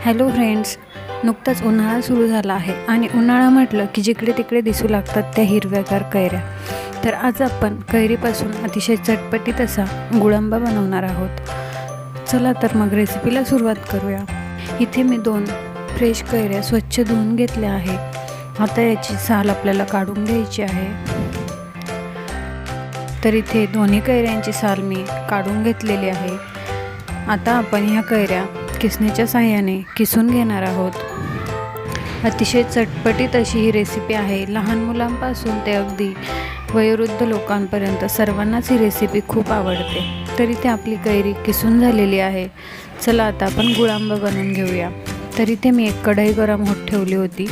Hello friends, नुकताच उन्हाळा सुरू झाला आहे आणि उन्हाळा म्हटलं की जिकडे तिकडे दिसू लागतात त्या हिरव्यागार कैऱ्या। तर आज आपण कैरीपासून अतिशय चटपटीत असा गुळांबा बनवणार आहोत। चला तर मग रेसिपीला सुरुवात करूया। इथे मी 2 फ्रेश कैऱ्या स्वच्छ धुवून घेतल्या आहे। आता याची साल आपल्याला काढून घ्यायची आहे। तर इथे दोन्ही कैऱ्यांची साल मी काढून घेतलेली आहे। आता आपण ह्या कैऱ्या किसणीच्या साहाय्याने किसून घेणार आहोत। अतिशय चटपटीत अशी ही रेसिपी आहे। लहान मुलांपासून ते अगदी वयोवृद्ध लोकांपर्यंत सर्वांनाच ही रेसिपी खूप आवडते। तर इथे आपली कैरी किसून झालेली आहे। चला आता आपण गुळांबा बनवून घेऊया। तर इथे मी एक कढई गरम होत ठेवली होती।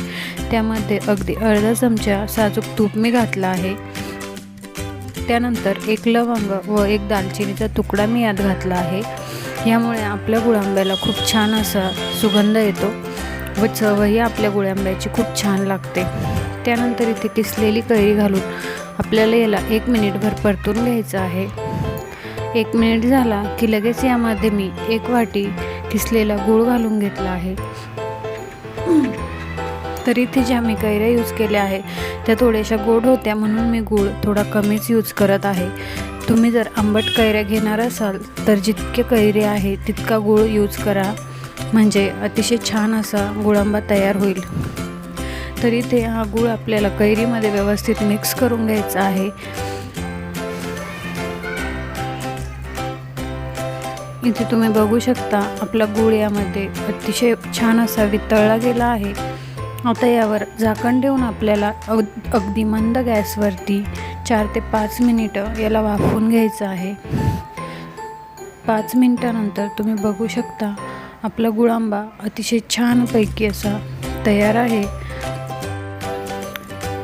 त्यामध्ये अगदी अर्धा चमचा साजूक तूप मी घातला आहे। त्यानंतर 1 लवंग व 1 दालचिनीचा तुकडा मी यात घातला आहे। यामुळे आपल्या गुळांब्याला खूप छान असा सुगंध येतो व चवही आपल्या गुळांब्याची खूप छान लागते। त्यानंतर इथे किसलेली कैरी घालून आपल्याला याला 1 मिनिटभर परतून घ्यायचं आहे। 1 मिनिट झाला की लगेच यामध्ये मी 1 वाटी किसलेला गूळ घालून घेतला आहे। तर इथे ज्या मी कैऱ्या यूज केल्या आहे त्या थोड्याशा गोड होत्या, म्हणून मी गूळ थोडा कमीच यूज करत आहे। तुम्ही जर आंबट कैऱ्या घेणार असाल तर जितके कैरी आहे तितका गूळ यूज करा, म्हणजे अतिशय छान असा गुळांबा तयार होईल। तर इथे हा गूळ आपल्याला कैरीमध्ये व्यवस्थित मिक्स करून घ्यायचा आहे। इथे तुम्ही बघू शकता आपला गूळ यामध्ये अतिशय छान असा वितळला गेला आहे। आता यावर झाकण ठेवून आपल्याला अगदी मंद गॅसवरती 4 ते 5 मिनिटं याला वाफवून घ्यायचं आहे। 5 मिनिटानंतर तुम्ही बघू शकता आपला गुळांबा अतिशय छानपैकी असा तयार आहे।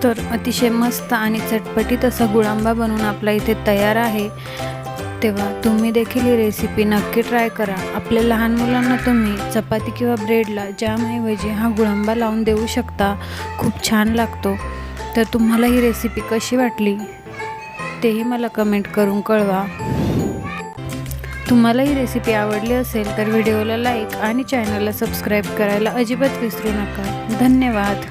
तर अतिशय मस्त आणि चटपटीत असा गुळांबा बनवून आपला इथे तयार आहे। तेव्हा तुम्ही देखील ही रेसिपी नक्की ट्राय करा। आपल्या लहान मुलांना तुम्ही चपाती किंवा ब्रेडला जॅमऐवजी हा गुळांबा लावून देऊ शकता, खूप छान लागतो। तर तुम्हाला ही रेसिपी कशी वाटली तेही मला कमेंट करून कळवा। तुम्हाला ही रेसिपी आवडली असेल तर व्हिडिओला लाईक आणि चॅनलला सबस्क्राईब करायला अजिबात विसरू नका। धन्यवाद।